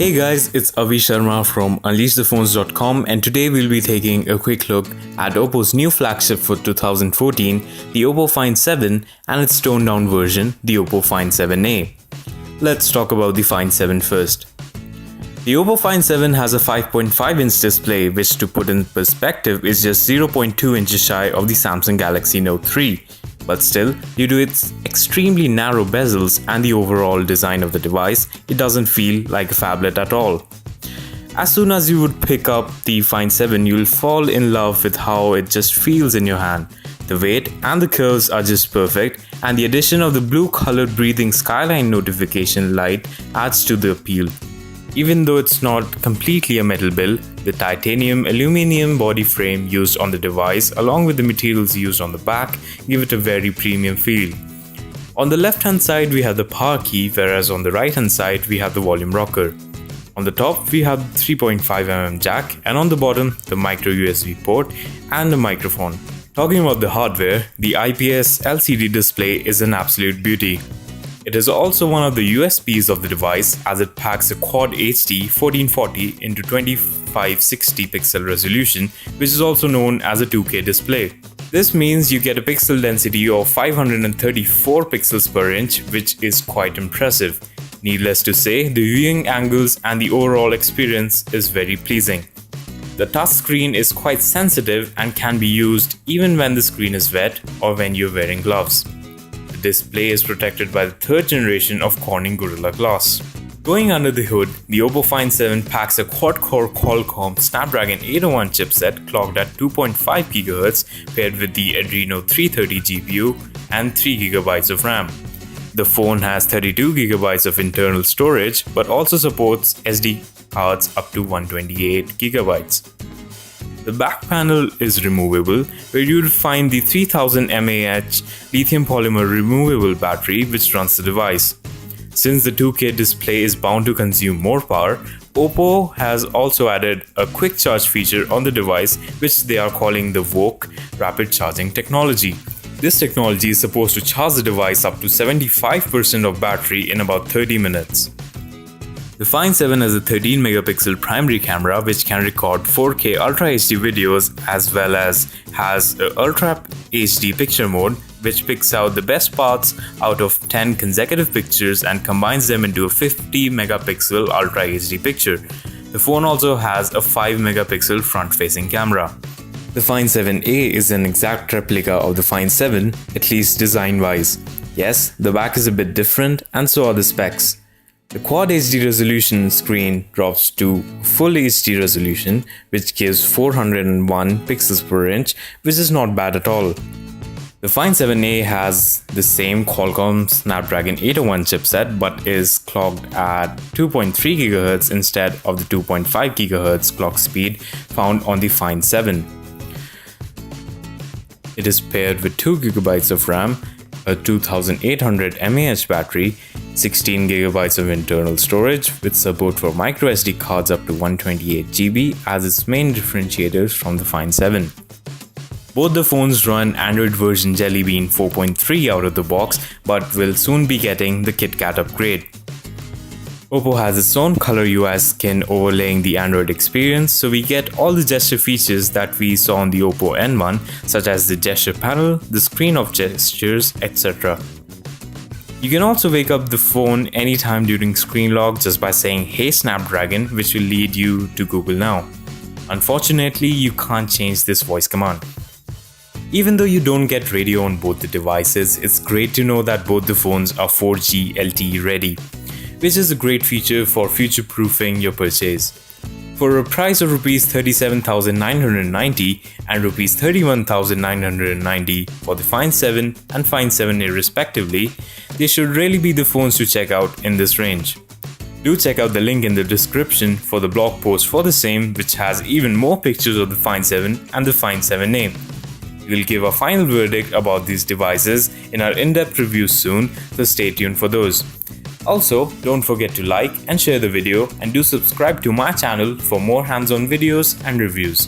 Hey guys, it's Avi Sharma from unleashthephones.com, and today we'll be taking a quick look at Oppo's new flagship for 2014, the Oppo Find 7, and its toned down version, the Oppo Find 7a. Let's talk about the Find 7 first. The Oppo Find 7 has a 5.5-inch display, which to put in perspective is just 0.2 inches shy of the Samsung Galaxy Note 3. But still, due to its extremely narrow bezels and the overall design of the device, it doesn't feel like a phablet at all. As soon as you would pick up the Find 7, you'll fall in love with how it just feels in your hand. The weight and the curves are just perfect, and the addition of the blue colored breathing skyline notification light adds to the appeal. Even though it's not completely a metal build, the titanium aluminum body frame used on the device along with the materials used on the back give it a very premium feel. On the left hand side we have the power key, whereas on the right hand side we have the volume rocker. On the top we have the 3.5mm jack, and on the bottom the micro USB port and the microphone. Talking about the hardware, the IPS LCD display is an absolute beauty. It is also one of the USPs of the device, as it packs a Quad HD 1440 into 2560 pixel resolution, which is also known as a 2K display. This means you get a pixel density of 534 pixels per inch, which is quite impressive. Needless to say, the viewing angles and the overall experience is very pleasing. The touchscreen is quite sensitive and can be used even when the screen is wet or when you're wearing gloves. The display is protected by the third generation of Corning Gorilla Glass. Going under the hood, the Oppo Find 7 packs a quad-core Qualcomm Snapdragon 801 chipset clocked at 2.5 GHz paired with the Adreno 330 GPU and 3 GB of RAM. The phone has 32 GB of internal storage but also supports SD cards up to 128 GB. The back panel is removable, where you will find the 3000 mAh lithium polymer removable battery which runs the device. Since the 2K display is bound to consume more power, Oppo has also added a quick charge feature on the device, which they are calling the VOOC rapid charging technology. This technology is supposed to charge the device up to 75% of battery in about 30 minutes. The Find 7 has a 13 megapixel primary camera which can record 4K Ultra HD videos, as well as has a Ultra HD picture mode which picks out the best parts out of 10 consecutive pictures and combines them into a 50 megapixel Ultra HD picture. The phone also has a 5 megapixel front facing camera. The Find 7a is an exact replica of the Find 7, at least design wise. Yes, the back is a bit different and so are the specs. The Quad HD resolution screen drops to Full HD resolution, which gives 401 pixels per inch, which is not bad at all. The Find 7a has the same Qualcomm Snapdragon 801 chipset but is clocked at 2.3 GHz instead of the 2.5 GHz clock speed found on the Find 7. It is paired with 2 GB of RAM, a 2800 mAh battery, 16 GB of internal storage with support for microSD cards up to 128 GB as its main differentiators from the Find 7. Both the phones run Android version Jelly Bean 4.3 out of the box, but will soon be getting the KitKat upgrade. Oppo has its own color UI skin overlaying the Android experience, so we get all the gesture features that we saw on the Oppo N1, such as the gesture panel, the screen of gestures, etc. You can also wake up the phone anytime during screen lock just by saying "Hey Snapdragon," which will lead you to Google Now. Unfortunately, you can't change this voice command. Even though you don't get radio on both the devices, it's great to know that both the phones are 4G LTE ready, which is a great feature for future-proofing your purchase. For a price of Rs 37,990 and Rs 31,990 for the Find 7 and Find 7a respectively, they should really be the phones to check out in this range. Do check out the link in the description for the blog post for the same, which has even more pictures of the Find 7 and the Find 7a. We'll give a final verdict about these devices in our in-depth reviews soon, so stay tuned for those. Also, don't forget to like and share the video, and do subscribe to my channel for more hands-on videos and reviews.